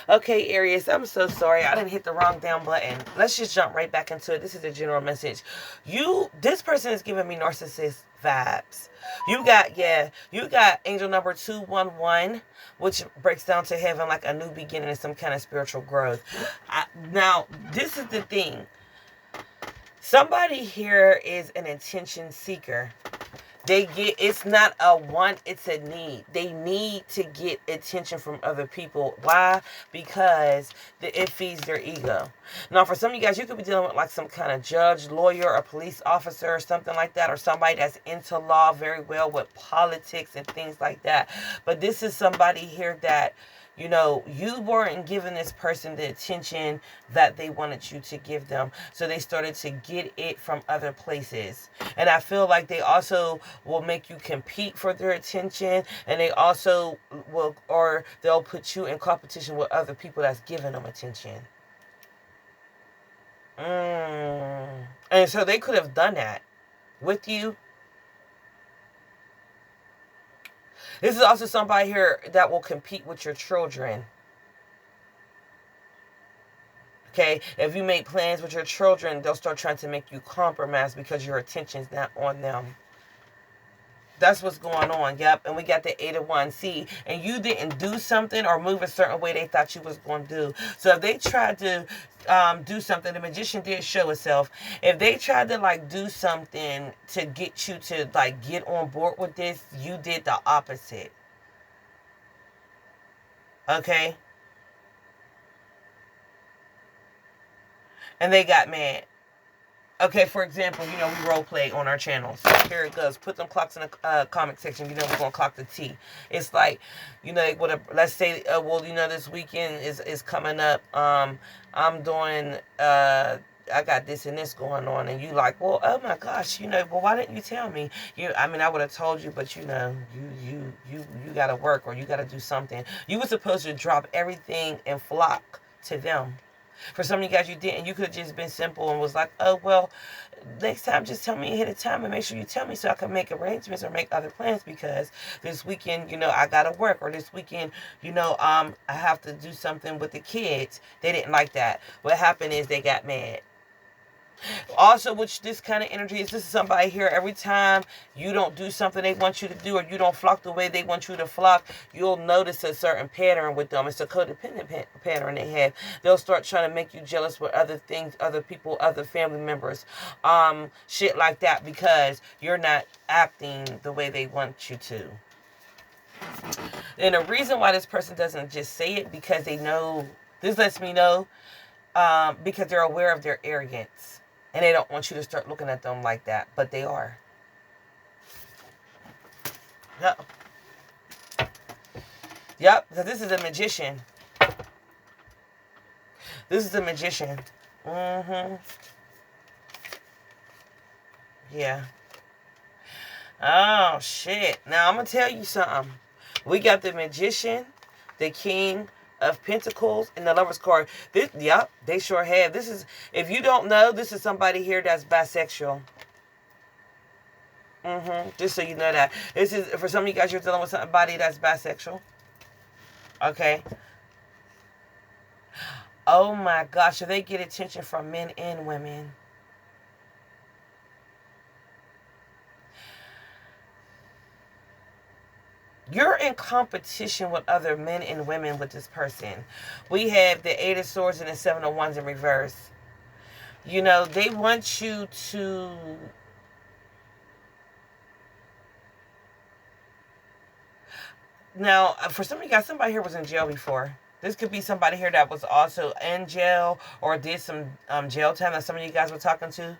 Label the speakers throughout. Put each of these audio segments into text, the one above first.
Speaker 1: Okay, Aries, I'm so sorry. I didn't hit the wrong down button. Let's just jump right back into it. This is a general message. This person is giving me narcissist vibes. You got angel number 211, which breaks down to heaven like a new beginning and some kind of spiritual growth. Now, this is the thing. Somebody here is an attention seeker. It's not a want, it's a need. They need to get attention from other people. Why? Because it feeds their ego. Now, for some of you guys, you could be dealing with like some kind of judge, lawyer, or police officer or something like that, or somebody that's into law very well with politics and things like that. But this is somebody here that, you weren't giving this person the attention that they wanted you to give them. So they started to get it from other places. And I feel like they also will make you compete for their attention. And they also they'll put you in competition with other people that's giving them attention. And so they could have done that with you. This is also somebody here that will compete with your children. Okay, if you make plans with your children, they'll start trying to make you compromise because your attention's not on them. That's what's going on. Yep. And we got the 8 of Wands. See, and you didn't do something or move a certain way they thought you was going to do. So if they tried to do something, the magician did show itself. If they tried to like do something to get you to like get on board with this, you did the opposite. Okay? And they got mad. Okay, for example, we role play on our channel. So here it goes. Put them clocks in the comment section. We're going to clock the T. It's like, let's say, this weekend is coming up. I'm doing, I got this and this going on. And you like, well, oh my gosh, well, why didn't you tell me? I would have told you, but you got to work or you got to do something. You were supposed to drop everything and flock to them. For some of you guys, you didn't. You could have just been simple and was like, oh, well, next time, just tell me ahead of time and make sure you tell me so I can make arrangements or make other plans because this weekend, I got to work or this weekend, I have to do something with the kids. They didn't like that. What happened is they got mad. Also, which this kind of energy is, this is somebody here, every time you don't do something they want you to do or you don't flock the way they want you to flock, you'll notice a certain pattern with them. It's a codependent pattern they have. They'll start trying to make you jealous with other things, other people, other family members, shit like that because you're not acting the way they want you to. And the reason why this person doesn't just say it because they know, this lets me know, because they're aware of their arrogance. And they don't want you to start looking at them like that. But they are. Yep. Yep. Because this is a magician. This is a magician. Yeah. Oh, shit. Now, I'm going to tell you something. We got the magician, the king of Pentacles, and the Lover's card. Yep, they sure have. This is, if you don't know, this is somebody here that's bisexual. Just so you know that. This is, for some of you guys, you're dealing with somebody that's bisexual. Okay. Oh my gosh, so they get attention from men and women. You're in competition with other men and women with this person. We have the 8 of Swords and the 7 of Wands in reverse. They want you to... Now, for some of you guys, somebody here was in jail before. This could be somebody here that was also in jail or did some jail time that some of you guys were talking to.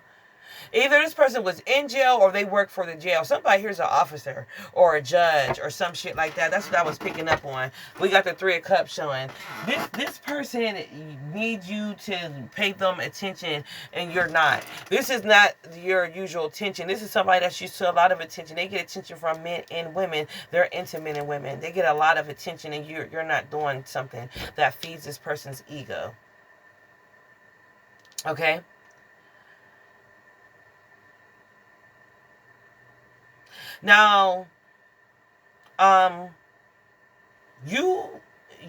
Speaker 1: Either this person was in jail or they work for the jail. Somebody here's an officer or a judge or some shit like that. That's what I was picking up on. We got the 3 of Cups showing. This person needs you to pay them attention and you're not. This is not your usual attention. This is somebody that's used to a lot of attention. They get attention from men and women. They're into men and women. They get a lot of attention and you're not doing something that feeds this person's ego. Okay? Now,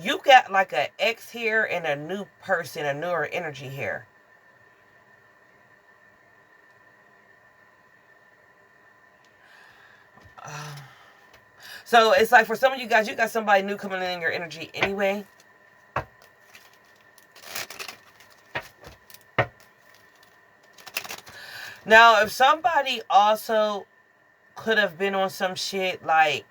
Speaker 1: you got like an ex here and a new person, a newer energy here. So it's like for some of you guys, you got somebody new coming in your energy anyway. Now, if somebody also could have been on some shit like,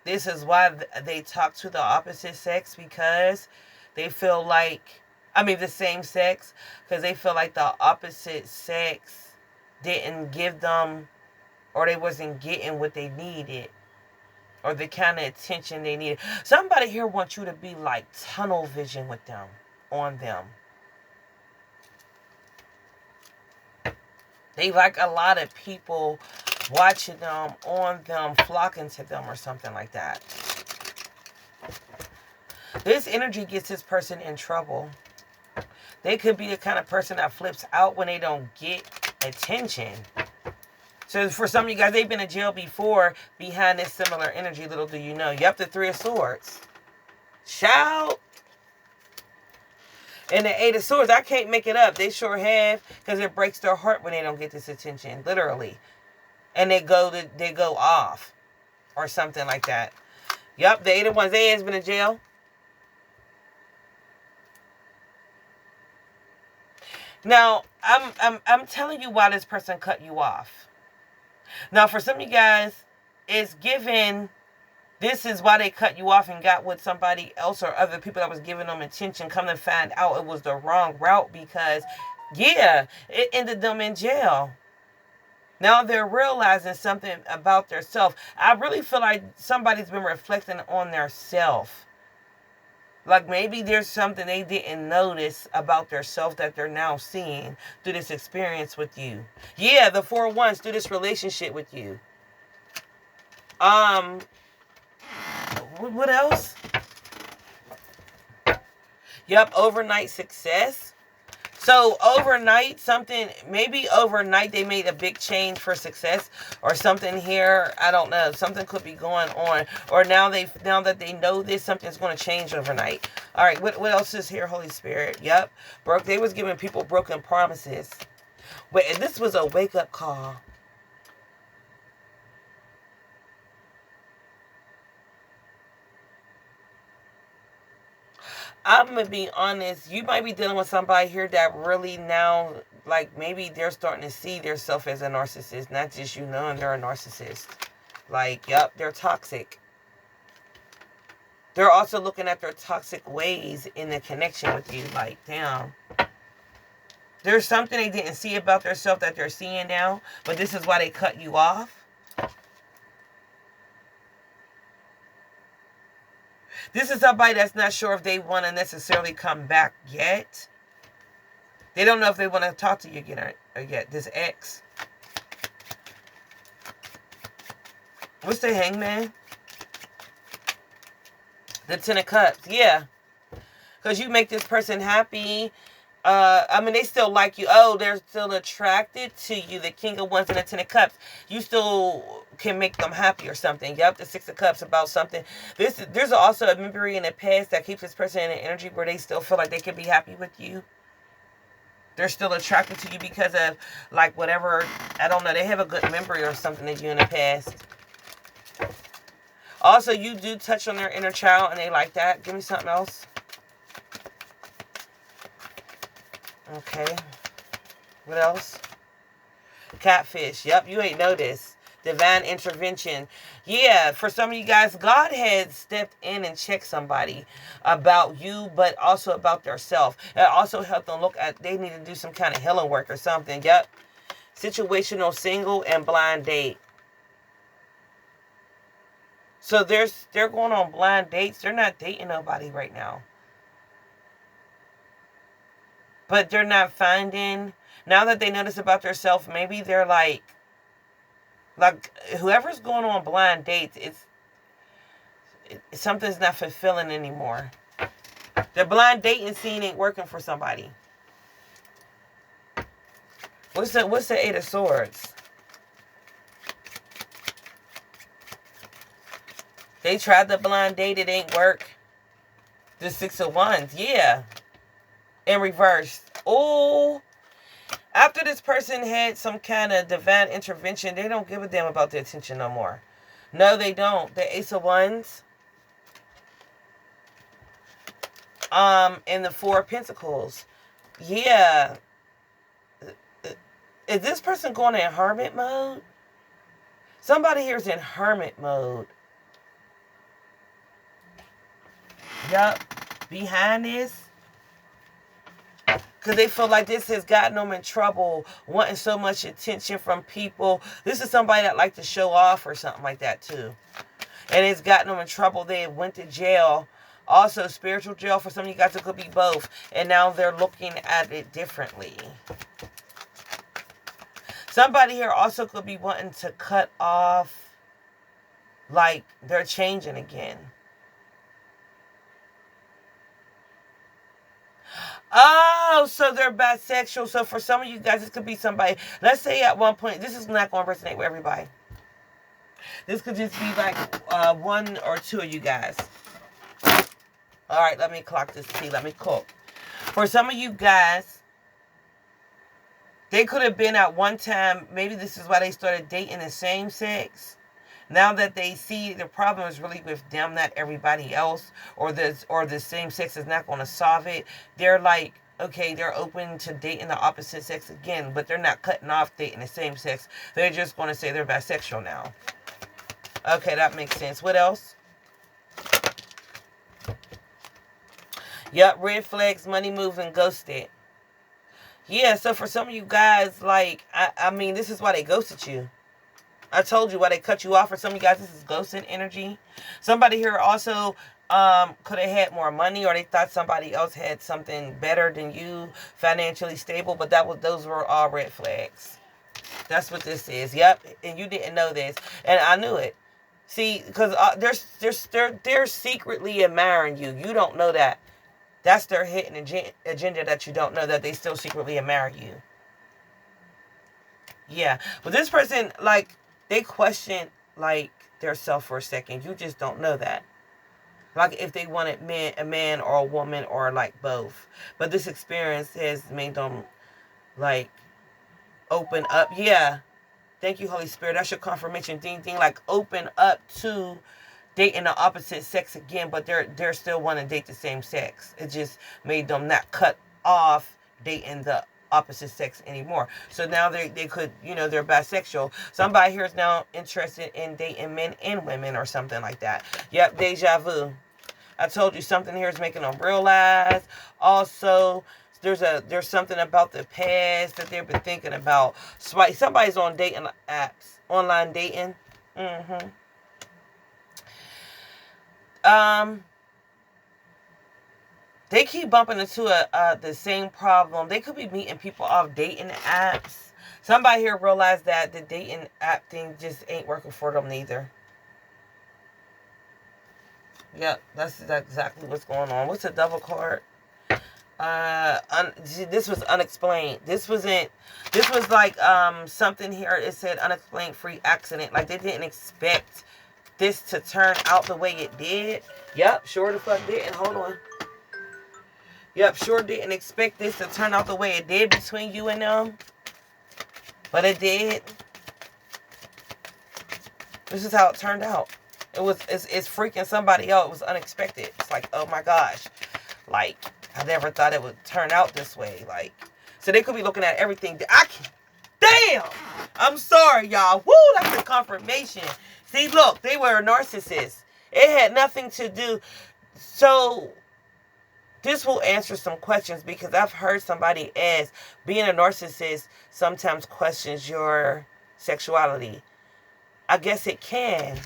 Speaker 1: this is why they talk to the opposite sex, because they feel like, I mean the same sex, because they feel like the opposite sex didn't give them, or they wasn't getting what they needed, or the kind of attention they needed. Somebody here wants you to be like tunnel vision with them, on them. They like a lot of people watching them, on them, flocking to them, or something like that. This energy gets this person in trouble. They could be the kind of person that flips out when they don't get attention. So for some of you guys, they've been in jail before behind this similar energy, little do you know. Yep, the Three of Swords. Shout. And the Eight of Swords, I can't make it up. They sure have, because it breaks their heart when they don't get this attention, literally. And they go off, or something like that. Yup, the Eight of Wands, they has been in jail. Now, I'm telling you why this person cut you off. Now, for some of you guys, it's given. This is why they cut you off and got with somebody else or other people that was giving them attention. Come to find out it was the wrong route, because, yeah, it ended them in jail. Now they're realizing something about their self. I really feel like somebody's been reflecting on their self. Like maybe there's something they didn't notice about their self that they're now seeing through this experience with you. Yeah, the Four of Wands, through this relationship with you. What else? Yep, overnight success. So overnight, maybe overnight they made a big change for success or something here. I don't know. Something could be going on. Or now that they know this, something's going to change overnight. All right, what else is here, Holy Spirit? Yep. They was giving people broken promises. Wait, this was a wake-up call. I'm going to be honest, you might be dealing with somebody here that really now, like maybe they're starting to see themselves as a narcissist, not just you knowing they're a narcissist. Like, yep, they're toxic. They're also looking at their toxic ways in the connection with you, like, damn. There's something they didn't see about themselves that they're seeing now, but this is why they cut you off. This is somebody that's not sure if they want to necessarily come back yet. They don't know if they want to talk to you again or yet. This ex. What's the Hangman? The Ten of Cups. Yeah. Because you make this person happy. I mean, they still like you. Oh, they're still attracted to you. The King of Wands and the Ten of Cups. You still can make them happy or something. Yep, the Six of Cups about something. There's also a memory in the past that keeps this person in an energy where they still feel like they can be happy with you. They're still attracted to you because of, like, whatever. I don't know. They have a good memory or something of you in the past. Also, you do touch on their inner child and they like that. Give me something else. Okay. What else? Catfish. Yep, you ain't noticed. Divine intervention. Yeah, for some of you guys, God had stepped in and checked somebody about you, but also about their self. It also helped them look at, they need to do some kind of healing work or something. Yep. Situational single and blind date. So they're going on blind dates. They're not dating nobody right now. But they're not finding, now that they notice about themselves, maybe they're like whoever's going on blind dates, something's not fulfilling anymore. The blind dating scene ain't working for somebody. What's the Eight of Swords? They tried the blind date, it ain't work. The Six of Wands, yeah. In reverse. Oh, after this person had some kind of divine intervention, they don't give a damn about the attention no more. No, they don't. The Ace of Wands. And the Four of Pentacles. Yeah. Is this person going in hermit mode? Somebody here is in hermit mode. Yup. Behind this. Because they feel like this has gotten them in trouble, wanting so much attention from people. This is somebody that like to show off or something like that too. And it's gotten them in trouble. They went to jail. Also, spiritual jail for some of you guys. It could be both. And now they're looking at it differently. Somebody here also could be wanting to cut off, like they're changing again. Oh, so they're bisexual. So for some of you guys, this could be somebody. Let's say at one point, this is not going to resonate with everybody. This could just be like one or two of you guys. All right, let me clock this T. Let me cook. For some of you guys, they could have been at one time, maybe this is why they started dating the same sex. Now that they see the problem is really with them, not everybody else, or the same sex is not going to solve it, they're like, okay, they're open to dating the opposite sex again, but they're not cutting off dating the same sex. They're just going to say they're bisexual now. Okay, that makes sense. What else? Yep, red flags, money moving, ghosted. Yeah, so for some of you guys, like, I mean, this is why they ghosted you. I told you why they cut you off. For some of you guys, this is ghosting energy. Somebody here also could have had more money, or they thought somebody else had something better than you, financially stable, but those were all red flags. That's what this is. Yep, and you didn't know this, and I knew it. See, because they're secretly admiring you. You don't know that. That's their hidden agenda that you don't know, that they still secretly admire you. Yeah. But this person, like, they question, like, their self for a second. You just don't know that. Like, if they wanted a man or a woman or, like, both. But this experience has made them, like, open up. Yeah. Thank you, Holy Spirit. That's your confirmation. Ding, ding. Like, open up to dating the opposite sex again, but they're still wanting to date the same sex. It just made them not cut off dating the opposite sex anymore. So now they could, they're bisexual. Somebody here is now interested in dating men and women or something like that. Yep, deja vu. I told you something here is making them realize. Also, there's something about the past that they've been thinking about. Somebody's on dating apps, online dating. They keep bumping into the same problem. They could be meeting people off dating apps. Somebody here realized that the dating app thing just ain't working for them neither. Yep, that's exactly what's going on. What's the double card? This was unexplained. This was like something here. It said unexplained free accident. Like they didn't expect this to turn out the way it did. Yep, sure the fuck didn't. Hold on. Yep, sure didn't expect this to turn out the way it did between you and them. But it did. This is how it turned out. It's freaking somebody out. It was unexpected. It's like, oh my gosh. Like, I never thought it would turn out this way. Like, so they could be looking at everything. Damn! I'm sorry, y'all. Woo, that's a confirmation. See, look, they were a narcissist. It had nothing to do. So, this will answer some questions because I've heard somebody ask, being a narcissist sometimes questions your sexuality. I guess it can.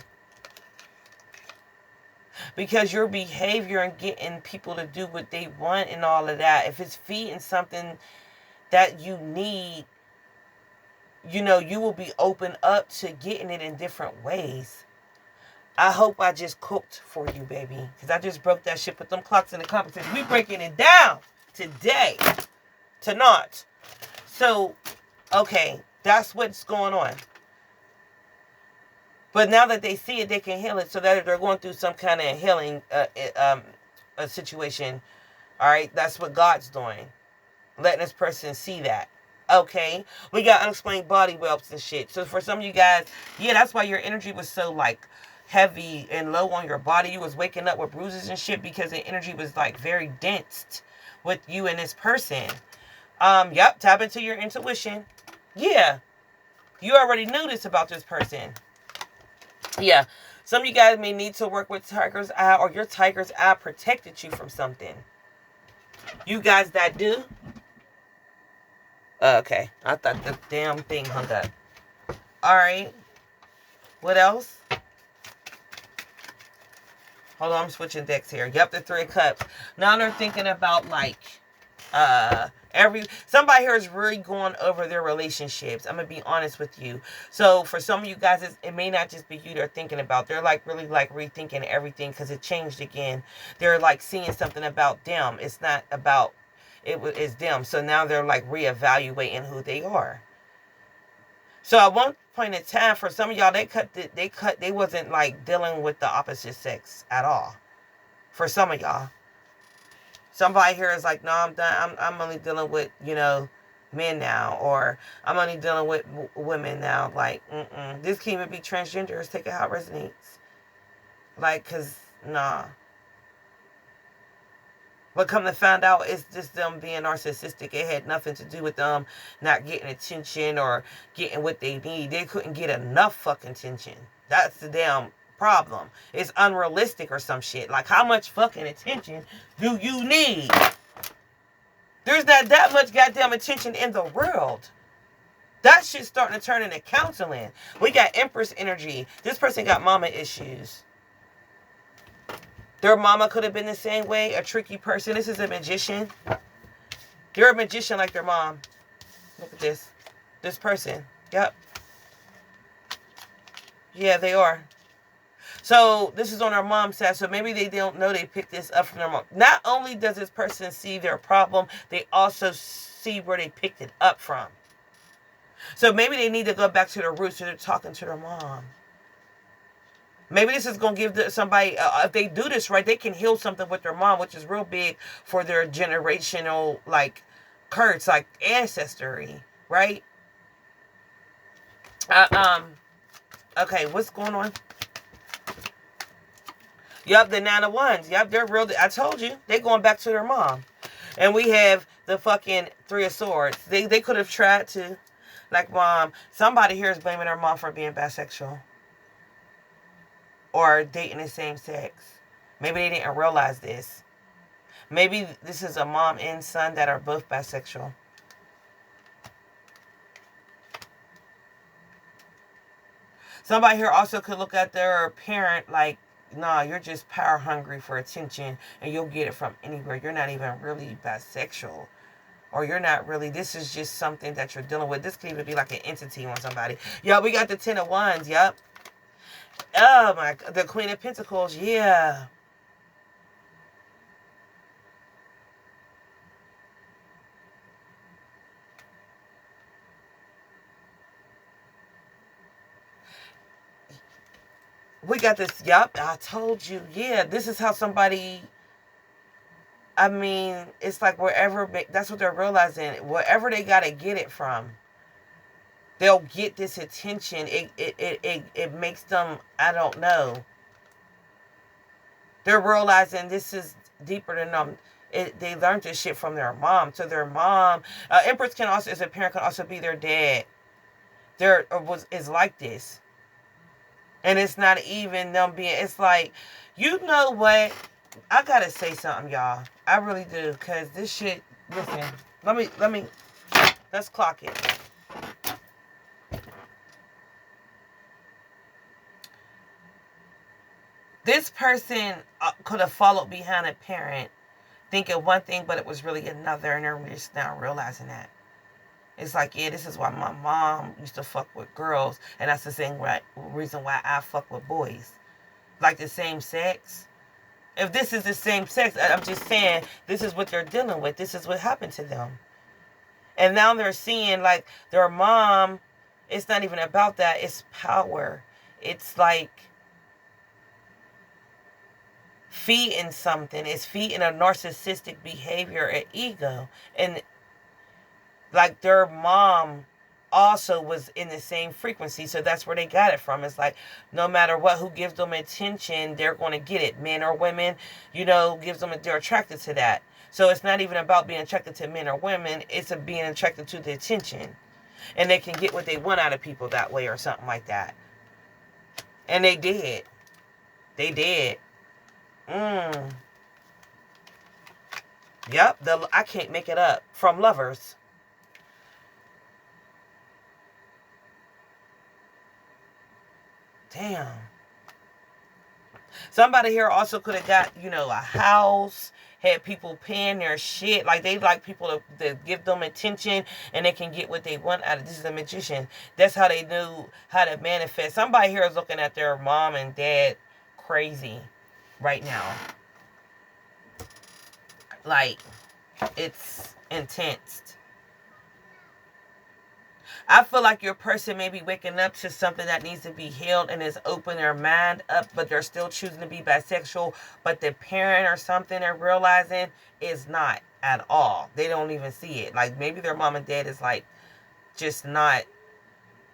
Speaker 1: Because your behavior and getting people to do what they want and all of that, if it's feeding something that you need, you will be open up to getting it in different ways. I hope I just cooked for you, baby. Because I just broke that shit. Put them clocks in the competition. We breaking it down today. Tonight. So, okay. That's what's going on. But now that they see it, they can heal it. So that they're going through some kind of healing a situation. All right, that's what God's doing, letting this person see that. Okay, we got unexplained body whelps and shit. So for some of you guys, yeah, that's why your energy was so like heavy and low on your body. You was waking up with bruises and shit because the energy was like very dense with you and this person. Yep, tap into your intuition. Yeah, you already knew this about this person. Yeah, some of you guys may need to work with Tiger's Eye, or your Tiger's Eye protected you from something. You guys that do. Okay, I thought the damn thing hung up. Alright, what else? Hold on, I'm switching decks here. Yep, the Three of Cups. Now they're thinking about like, somebody here is really going over their relationships. I'm gonna be honest with you. So for some of you guys, it may not just be you they're thinking about. They're like really like rethinking everything because it changed again. They're like seeing something about them. It's not about it's them. So now they're like reevaluating who they are. So at one point in time, for some of y'all, they wasn't like dealing with the opposite sex at all. For some of y'all. Somebody here is like, no, I'm done. I'm only dealing with, men now. Or I'm only dealing with women now. Like, This can even be transgenders. Take it how it resonates. Like, because, nah. But come to find out, it's just them being narcissistic. It had nothing to do with them not getting attention or getting what they need. They couldn't get enough fucking attention. That's the damn problem. It's unrealistic or some shit. Like, how much fucking attention do you need? There's not that much goddamn attention in the world. That shit's starting to turn into counseling. We got Empress energy. This person got mama issues. Their mama could have been the same way, a tricky person. This is a magician. They're a magician like their mom. Look at this. This person. Yep. Yeah, they are. So this is on their mom's side. So maybe they don't know they picked this up from their mom. Not only does this person see their problem, they also see where they picked it up from. So maybe they need to go back to their roots, so they're talking to their mom. Maybe this is going to give somebody, if they do this right, they can heal something with their mom, which is real big for their generational, like, curse, like, ancestry, right? Okay, what's going on? Yup, the Nine of Wands. Yup, they're real. I told you, they're going back to their mom. And we have the fucking Three of Swords. They could have tried to, like, mom. Somebody here is blaming their mom for being bisexual. Or dating the same sex. Maybe they didn't realize this. Maybe this is a mom and son that are both bisexual. Somebody here also could look at their parent like, nah, you're just power hungry for attention and you'll get it from anywhere. You're not even really bisexual. Or you're not really, this is just something that you're dealing with. This could even be like an entity on somebody. Yo, we got the Ten of Wands, yep. Oh my God, the Queen of Pentacles, yeah. We got this, yup, I told you, yeah, this is how somebody, I mean, it's like wherever, that's what they're realizing, wherever they got to get it from. They'll get this attention. It makes them, I don't know. They're realizing this is deeper than them. They learned this shit from their mom. So their mom, Empress can also, as a parent, can also be their dad. Is like this. And it's not even them being, it's like, you know what? I gotta say something, y'all. I really do. Because this shit, listen, let's clock it. This person could have followed behind a parent thinking one thing, but it was really another, and they're just now realizing that. It's like, yeah, this is why my mom used to fuck with girls, and that's the same reason why I fuck with boys. Like the same sex. If this is the same sex, I'm just saying, this is what they're dealing with. This is what happened to them. And now they're seeing, like, their mom, it's not even about that. It's power. It's like feeding something. It's feeding a narcissistic behavior, an ego. And like their mom also was in the same frequency, so that's where they got it from. It's like no matter what, who gives them attention, they're going to get it. Men or women, gives them, they're attracted to that. So it's not even about being attracted to men or women, it's being attracted to the attention. And they can get what they want out of people that way or something like that. And they did. They did. Yep, I can't make it up. From lovers. Damn. Somebody here also could have got, a house, had people paying their shit. Like, they like people to give them attention and they can get what they want out of it. This is a magician. That's how they knew how to manifest. Somebody here is looking at their mom and dad crazy right now. Like, it's intense. I feel like your person may be waking up to something that needs to be healed and is open their mind up, but they're still choosing to be bisexual. But the parent or something they're realizing is not at all. They don't even see it. Like, maybe their mom and dad is like just not,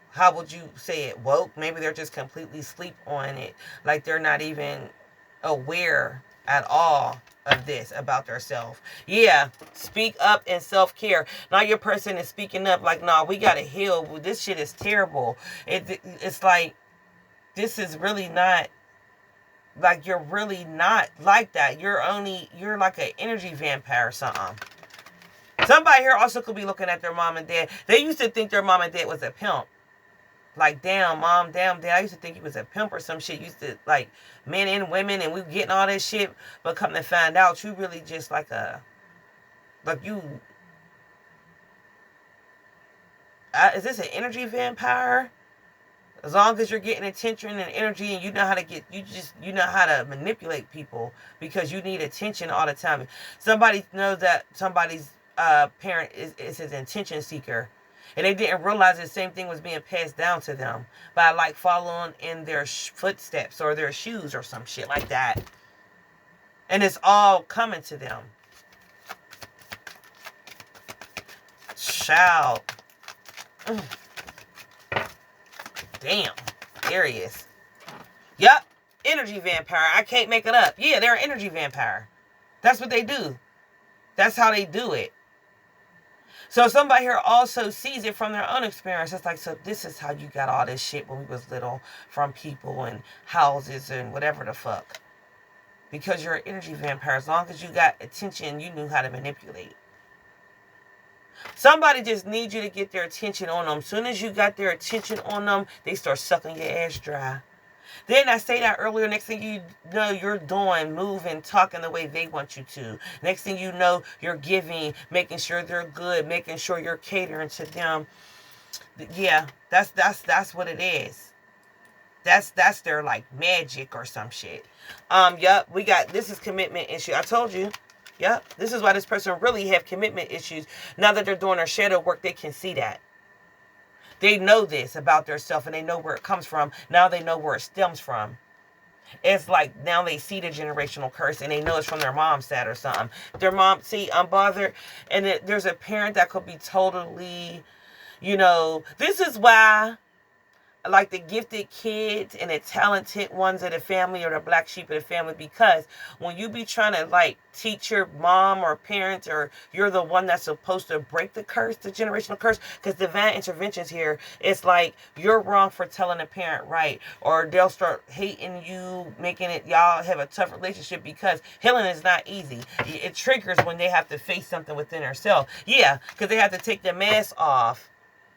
Speaker 1: how would you say it, woke? Maybe they're just completely asleep on it. Like, they're not even aware at all of this about themselves. Yeah, speak up and self-care. Now your person is speaking up like, nah, we gotta heal. This shit is terrible. It's like, this is really not, like, you're really not like that. You're like an energy vampire or something. Somebody here also could be looking at their mom and dad. They used to think their mom and dad was a pimp. Like, damn, mom, damn, dad, I used to think he was a pimp or some shit. Used to, like, men and women, and we getting all this shit. But come to find out, you really just like is this an energy vampire? As long as you're getting attention and energy and you know how to manipulate people because you need attention all the time. Somebody knows that somebody's parent is his attention seeker. And they didn't realize the same thing was being passed down to them by, like, following in their footsteps or their shoes or some shit like that. And it's all coming to them. Child. Damn. Aries. Yep. Energy vampire. I can't make it up. Yeah, they're an energy vampire. That's what they do. That's how they do it. So somebody here also sees it from their own experience. It's like, so this is how you got all this shit when we was little from people and houses and whatever the fuck. Because you're an energy vampire. As long as you got attention, you knew how to manipulate. Somebody just needs you to get their attention on them. As soon as you got their attention on them, they start sucking your ass dry. Then I say that earlier, next thing you know, you're doing, moving, talking the way they want you to. Next thing you know, you're giving, making sure they're good, making sure you're catering to them. Yeah, that's what it is. That's their, like, magic or some shit. Yep, this is commitment issue. I told you. Yep, this is why this person really have commitment issues. Now that they're doing their shadow work, they can see that. They know this about themselves and they know where it comes from. Now they know where it stems from. It's like now they see the generational curse and they know it's from their mom's side or something. Their mom, see, I'm bothered. And there's a parent that could be totally, this is why, like, the gifted kids and the talented ones of the family or the black sheep of the family, because when you be trying to, like, teach your mom or parents, or you're the one that's supposed to break the curse, the generational curse, because divine interventions here, it's like you're wrong for telling a parent right, or they'll start hating you, making it, y'all have a tough relationship, because healing is not easy. It triggers when they have to face something within themselves. Yeah, because they have to take the mask off,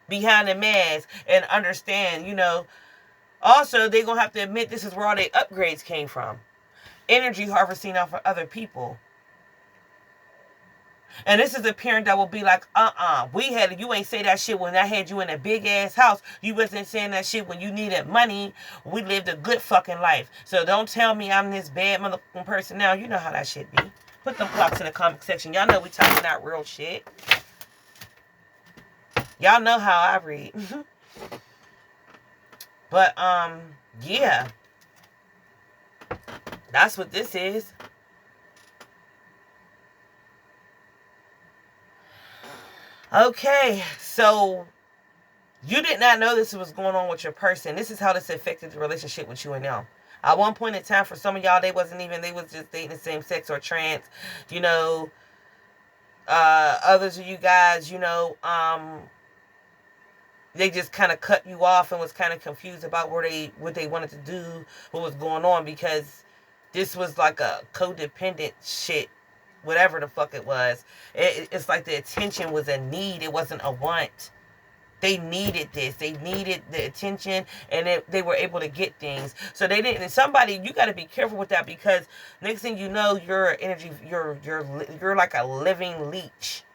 Speaker 1: behind the mask, and understand, also they're going to have to admit this is where all their upgrades came from. Energy harvesting off of other people. And this is a parent that will be like, you ain't say that shit when I had you in a big ass house. You wasn't saying that shit when you needed money. We lived a good fucking life. So don't tell me I'm this bad motherfucking person now. You know how that shit be. Put them clocks in the comment section. Y'all know we talking that real shit. Y'all know how I read. But, yeah. That's what this is. Okay, so you did not know this was going on with your person. This is how this affected the relationship with you and them. At one point in time, for some of y'all, they was just dating the same sex or trans, you know. Others of you guys, they just kind of cut you off and was kind of confused about what they wanted to do, what was going on, because this was like a codependent shit, whatever the fuck it was. It's like the attention was a need, it wasn't a want. They needed this. They needed the attention, and they were able to get things. So they didn't. And somebody, you got to be careful with that, because next thing you know, your energy, you're like a living leech.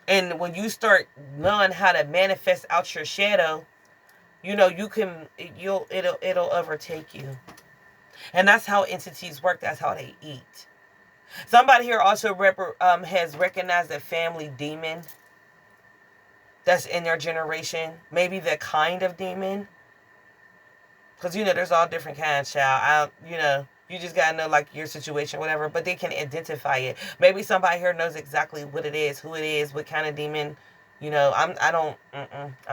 Speaker 1: And when you start knowing how to manifest out your shadow, it'll overtake you. And that's how entities work. That's how they eat. Somebody here also has recognized a family demon that's in their generation. Maybe the kind of demon. Because, there's all different kinds, child. You just got to know, like, your situation, whatever. But they can identify it. Maybe somebody here knows exactly what it is, who it is, what kind of demon. I'm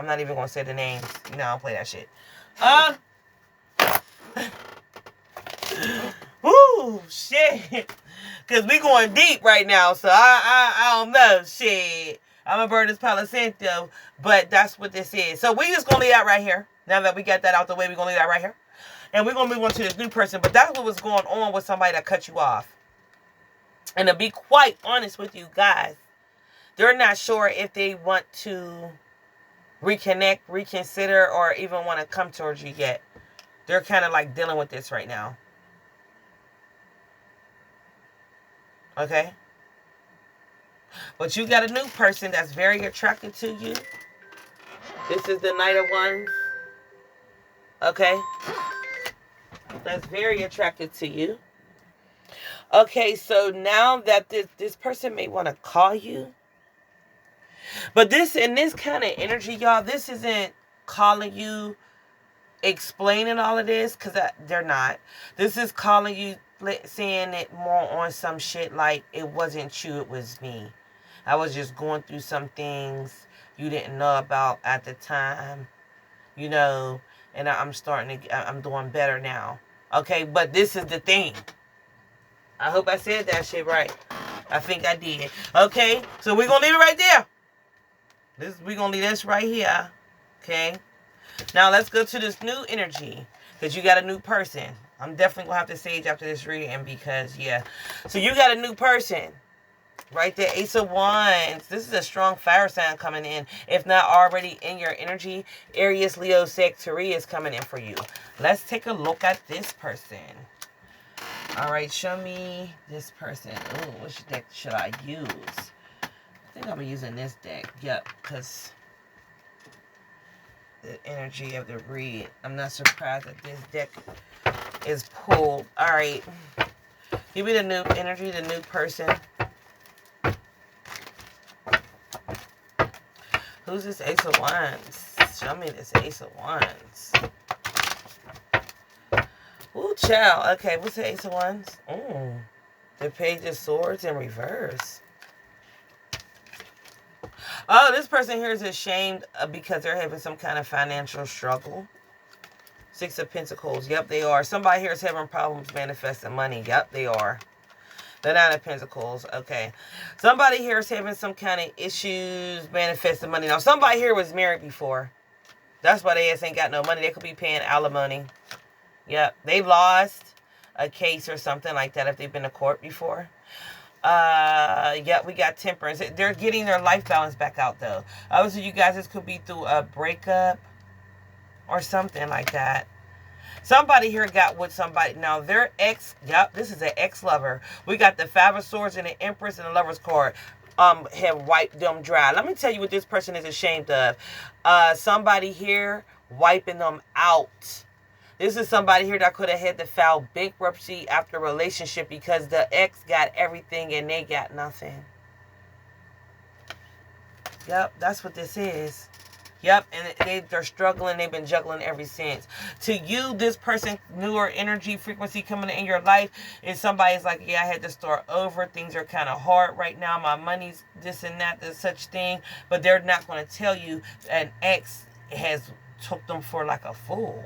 Speaker 1: not even going to say the names. I don't play that shit. Ooh, shit. Because we going deep right now, so I don't know, shit. I'm going to burn this Palo Santo, but that's what this is. So we just going to leave that right here. Now that we got that out the way, we're going to leave that right here. And we're going to move on to this new person, but that's what was going on with somebody that cut you off. And to be quite honest with you guys, they're not sure if they want to reconnect, reconsider, or even want to come towards you yet. They're kind of like dealing with this right now. Okay? But you got a new person that's very attracted to you. This is the Knight of Wands. Okay? That's very attracted to you. Okay, so now that this person may want to call you. But in this kind of energy, y'all, this isn't calling you, explaining all of this, because they're not. This is calling you, saying it more on some shit like, it wasn't you, it was me. I was just going through some things you didn't know about at the time, and I'm doing better now. Okay, but this is the thing. I hope I said that shit right. I think I did. Okay, so we're going to leave it right there. We're going to leave this right here. Okay, now let's go to this new energy, because you got a new person. I'm definitely going to have to sage after this reading, because, yeah. So you got a new person. Right there, Ace of Wands. This is a strong fire sign coming in. If not already in your energy, Aries, Leo, Sagittarius coming in for you. Let's take a look at this person. All right, show me this person. Ooh, which deck should I use? I think I'm using this deck. Yep, because the energy of the read. I'm not surprised that this deck is pulled. All right. Give me the new energy, the new person. Who's this Ace of Wands? Show me this Ace of Wands. Ooh, child. Okay, what's the Ace of Wands? Ooh, the Page of Swords in reverse. Oh, this person here is ashamed because they're having some kind of financial struggle. Six of Pentacles. Yep, they are. Somebody here is having problems manifesting money. Yep, they are. The Nine of Pentacles. Okay. Somebody here is having some kind of issues manifesting money. Now, somebody here was married before. That's why they ass ain't got no money. They could be paying alimony. Yep. They lost a case or something like that if they've been to court before. Yeah, we got Temperance. They're getting their life balance back out, though. Obviously, you guys, this could be through a breakup or something like that. Somebody here got with somebody. Now, their ex, yep, this is an ex-lover. We got the Five of Swords and the Empress and the Lover's card. Have wiped them dry. Let me tell you what this person is ashamed of. Somebody here wiping them out. This is somebody here that could have had to file bankruptcy after a relationship because the ex got everything and they got nothing. Yep, that's what this is. Yep, and they're struggling. They've been juggling ever since. To you, this person, newer energy frequency coming in your life, and somebody's like, yeah, I had to start over. Things are kind of hard right now. My money's this and that, this such thing. But they're not going to tell you an ex has took them for like a fool.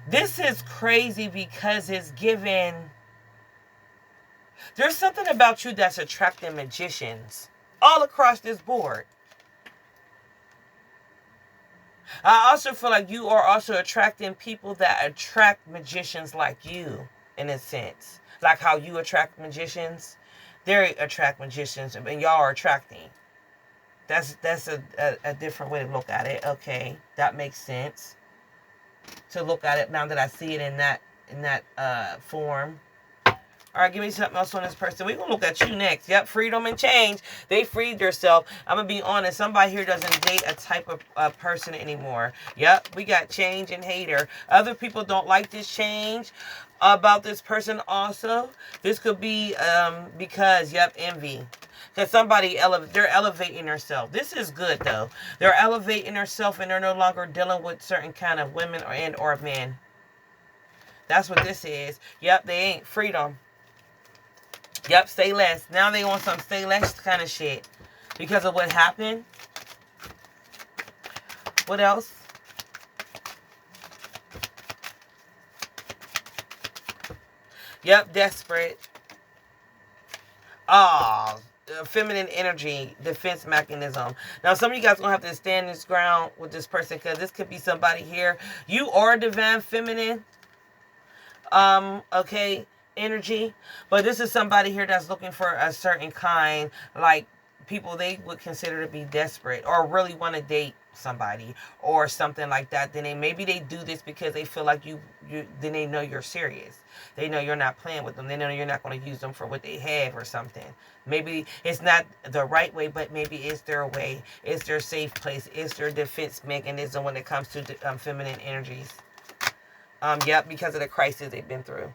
Speaker 1: This is crazy because it's given... There's something about you that's attracting magicians all across this board. I also feel like you are also attracting people that attract magicians like you, in a sense. Like how you attract magicians. They attract magicians, and y'all are attracting. That's a different way to look at it. Okay, that makes sense. To look at it now that I see it in that form. All right, give me something else on this person. We're going to look at you next. Yep, freedom and change. They freed themselves. I'm going to be honest. Somebody here doesn't date a type of person anymore. Yep, we got change and hater. Other people don't like this change about this person also. This could be because, yep, envy. Because somebody, they're elevating themselves. This is good, though. They're elevating themselves and they're no longer dealing with certain kind of women or men. That's what this is. Yep, they ain't freedom. Yep, say less. Now they want some say less kind of shit. Because of what happened. What else? Yep, desperate. Oh, feminine energy, defense mechanism. Now, some of you guys are going to have to stand this ground with this person. Because this could be somebody here. You are divine feminine. Okay. Energy, but this is somebody here that's looking for a certain kind, like people they would consider to be desperate or really want to date somebody or something like that. Then maybe they do this because they feel like you then they know you're serious. They know you're not playing with them. They know you're not going to use them for what they have or something. Maybe it's not the right way, but maybe it's their way. It's their safe place. It's their defense mechanism when it comes to feminine energies. Yep, because of the crisis they've been through.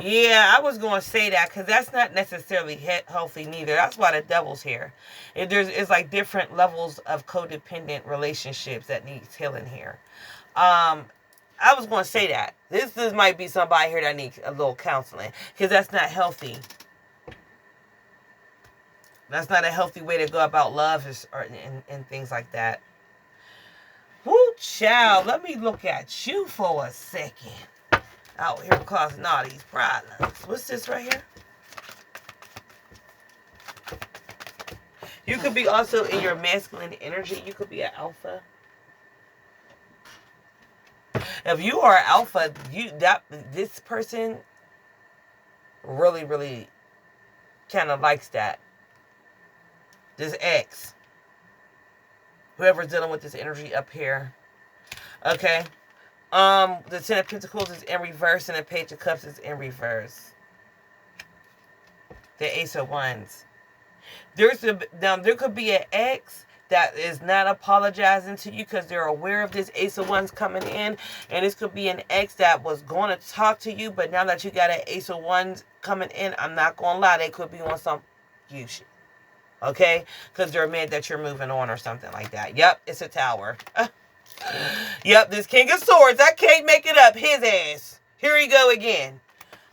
Speaker 1: Yeah, I was going to say that because that's not necessarily healthy neither. That's why the devil's here. It's like different levels of codependent relationships that needs healing here. I was going to say that. This might be somebody here that needs a little counseling because that's not healthy. That's not a healthy way to go about love and things like that. Woo, child, let me look at you for a second. Out here causing all these problems. What's this right here? You could be also in your masculine energy. You could be an alpha. If you are an alpha, this person really, really kind of likes that. This ex. Whoever's dealing with this energy up here. Okay. The Ten of Pentacles is in reverse and the Page of Cups is in reverse. The Ace of Wands. There could be an ex that is not apologizing to you because they're aware of this Ace of Wands coming in. And this could be an ex that was going to talk to you, but now that you got an Ace of Wands coming in, I'm not going to lie, they could be on some you shit. Okay? Because they're mad that you're moving on or something like that. Yep, it's a Tower. Yep, this King of Swords. I can't make it up. His ass. Here he go again.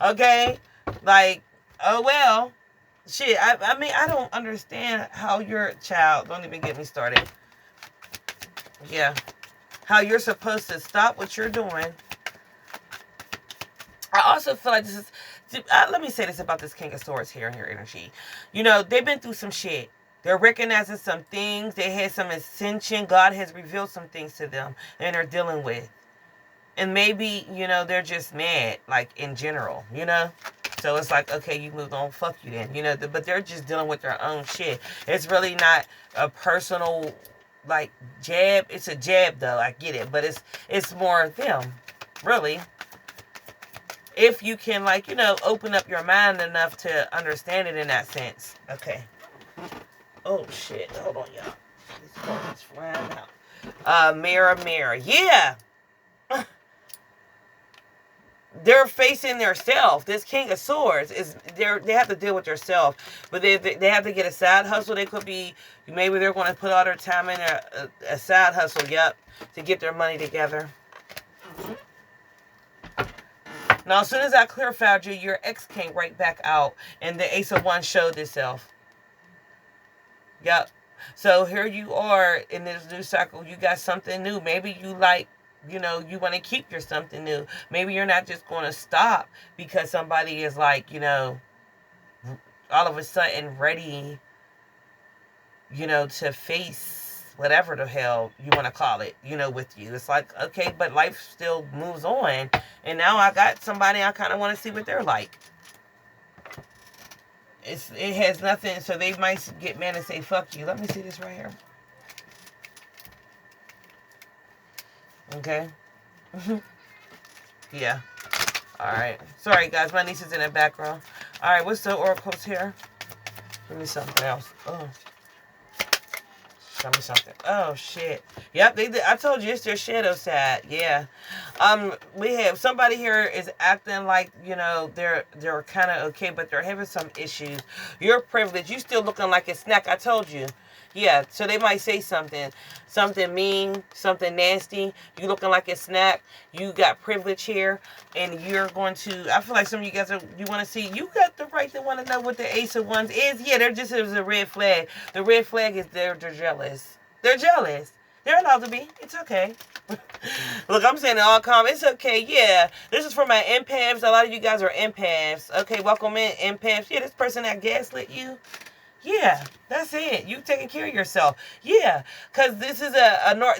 Speaker 1: Okay? Like, oh well. Shit, I mean, I don't understand how your child, don't even get me started. Yeah. How you're supposed to stop what you're doing. I also feel like this is, let me say this about this King of Swords here in your energy. You know, they've been through some shit. They're recognizing some things. They had some ascension. God has revealed some things to them and they're dealing with. And maybe, you know, they're just mad, like, in general, you know? So it's like, okay, you moved on, fuck you then, you know? But they're just dealing with their own shit. It's really not a personal, like, jab. It's a jab, though, I get it. But it's more them, really. If you can, like, you know, open up your mind enough to understand it in that sense. Okay. Oh, shit. Hold on, y'all. This phone is flying out. Mirror, mirror. Yeah. they're facing their self. This King of Swords is they have to deal with their self, but they have to get a side hustle. They could be, maybe they're going to put all their time in a side hustle. Yep, to get their money together. Now, as soon as I clarified you, your ex came right back out, and the Ace of Wands showed itself. Yep. So here you are in this new cycle. You got something new. Maybe you like, you want to keep your something new. Maybe you're not just going to stop because somebody is like, all of a sudden ready, to face whatever the hell you want to call it, with you. It's like, okay, but life still moves on. And now I got somebody I kind of want to see what they're like. It has nothing, so they might get mad and say, fuck you. Let me see this right here. Okay. Yeah. Alright. Sorry, guys. My niece is in the background. Alright, what's the oracles here? Give me something else. Oh. Show me something. Oh, shit. Yep, they did. I told you, it's their shadow side. Yeah. We have somebody here is acting like, they're kind of okay, but they're having some issues. You're privileged. You still looking like a snack. I told you. Yeah, so they might say something mean, something nasty. You looking like a snack. You got privilege here, and you're going to. I feel like some of you guys you want to see. You got the right to want to know what the Ace of Wands is. Yeah, they're just a red flag. The red flag is they're jealous. They're jealous. They're allowed to be. It's okay. Look, I'm saying it all calm. It's okay. Yeah, this is for my empaths. A lot of you guys are empaths. Okay, welcome in, empaths. Yeah, this person that gaslit you. Yeah, that's it. You taking care of yourself. Yeah, because this is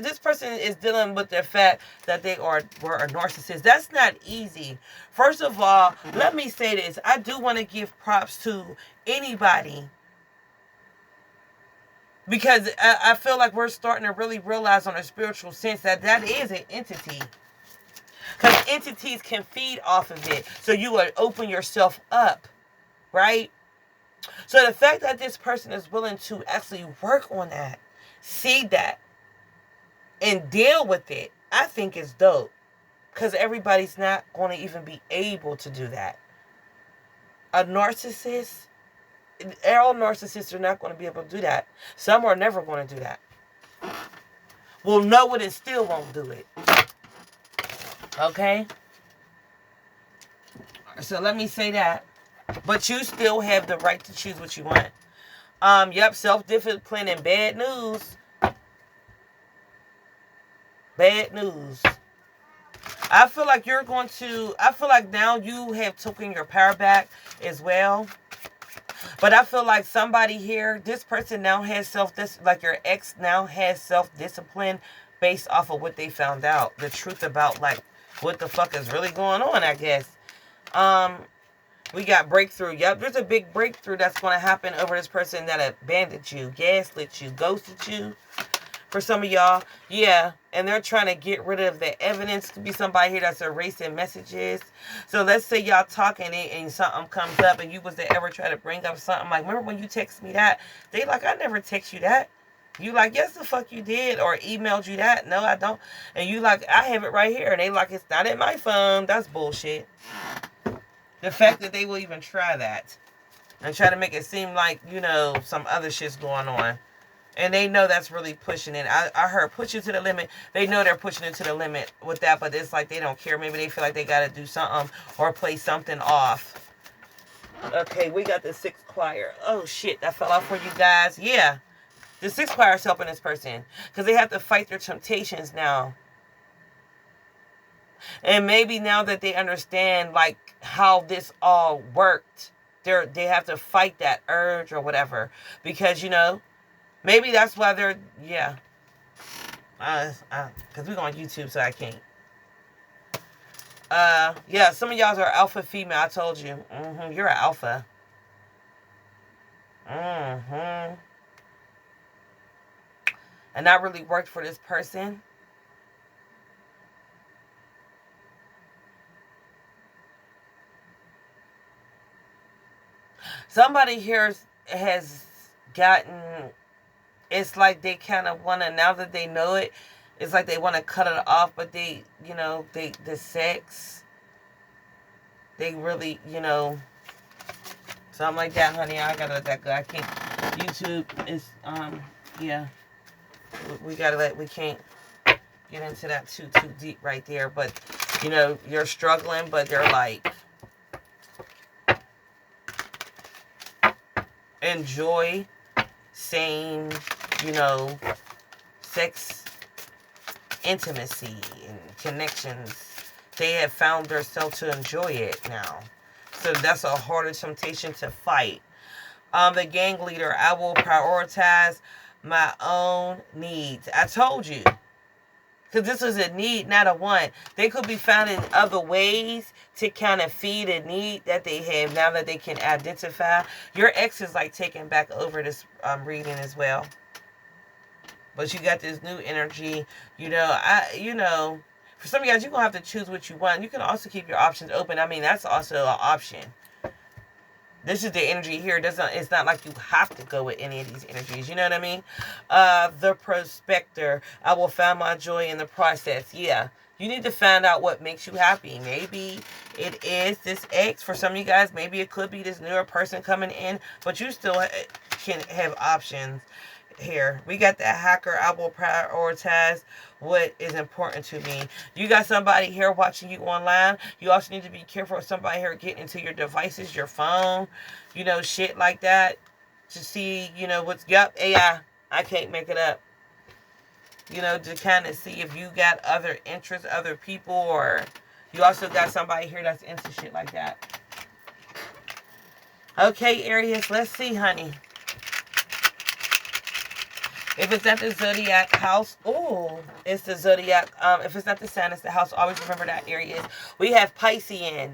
Speaker 1: this person is dealing with the fact that they were a narcissist. That's not easy. First of all, let me say this. I do want to give props to anybody, because I feel like we're starting to really realize on a spiritual sense that is an entity. Because entities can feed off of it. So you would open yourself up, right? So the fact that this person is willing to actually work on that, see that, and deal with it, I think is dope. Because everybody's not going to even be able to do that. A narcissist, all narcissists are not going to be able to do that. Some are never going to do that. Will know it and still won't do it. Okay? So let me say that. But you still have the right to choose what you want. Yep, self-discipline and bad news. Bad news. I feel like I feel like now you have taken your power back as well. But I feel like somebody here, this person now has like your ex now has self-discipline based off of what they found out. The truth about like what the fuck is really going on, I guess. We got breakthrough. Yep, there's a big breakthrough that's going to happen over this person that abandoned you, gaslit you, ghosted you. For some of y'all, yeah. And they're trying to get rid of the evidence. To be somebody here that's erasing messages. So let's say y'all talking and something comes up and you was to ever try to bring up something like, remember when you text me that? They like, I never text you that. You like, yes, the fuck you did. Or emailed you that. No, I don't. And you like, I have it right here. And they like, it's not in my phone. That's bullshit. The fact that they will even try that and try to make it seem like, some other shit's going on. And they know that's really pushing it. I heard push it to the limit. They know they're pushing it to the limit with that, but it's like they don't care. Maybe they feel like they got to do something or play something off. Okay, we got the sixth choir. Oh, shit, that fell off for you guys. Yeah, the sixth choir is helping this person because they have to fight their temptations now. And maybe now that they understand like how this all worked, they have to fight that urge or whatever. Because, maybe that's why they're, yeah. Because we're on YouTube, so I can't. Yeah, some of y'all are alpha female, I told you. You're an alpha. And that really worked for this person. Somebody here has gotten, it's like they kind of want to, now that they know it, it's like they want to cut it off, but the sex, They really, you know, something like that, honey. I gotta let that go. I can't. YouTube is, yeah. We can't get into that too deep right there. But, you know, you're struggling, but they're like, enjoy same, you know, sex intimacy and connections. They have found themselves to enjoy it now. So that's a harder temptation to fight. The gang leader, I will prioritize my own needs. I told you. Because this is a need, not a want. They could be found in other ways to kind of feed a need that they have now that they can identify. Your ex is like taking back over this reading as well. But you got this new energy. You know, for some of you guys, you're going to have to choose what you want. You can also keep your options open. I mean, that's also an option. This is the energy here. It's not like you have to go with any of these energies. You know what I mean? The prospector. I will find my joy in the process. Yeah. You need to find out what makes you happy. Maybe it is this ex. For some of you guys, maybe it could be this newer person coming in. But you still can have options here. We got the hacker. I will prioritize what is important to me. You got somebody here watching you online. You also need to be careful of somebody here getting into your devices, your phone, you know, shit like that, to see, you know, what's, yep, AI, I can't make it up. You know, to kind of see if you got other interests, other people, or you also got somebody here that's into shit like that. Okay, Aries, let's see, honey. If it's not the zodiac house, oh, it's the zodiac. If it's not the sign, it's the house. Always remember that, Aries. We have Piscean,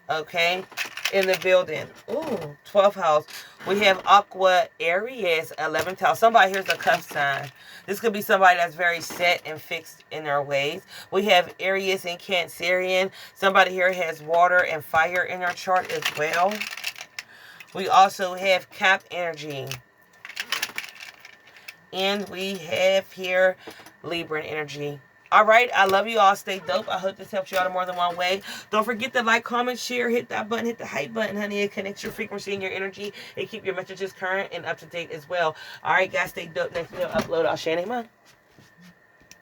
Speaker 1: okay, in the building. Ooh, 12th house. We have Aqua, Aries, 11th house. Somebody here's a cuff sign. This could be somebody that's very set and fixed in their ways. We have Aries and Cancerian. Somebody here has water and fire in their chart as well. We also have Cap energy. And we have here Libra energy. All right. I love you all. Stay dope. I hope this helps you out in more than one way. Don't forget to like, comment, share, hit that button, hit the hype button, honey. It connects your frequency and your energy. And keep your messages current and up to date as well. All right, guys. Stay dope. Next video upload. I'll share them.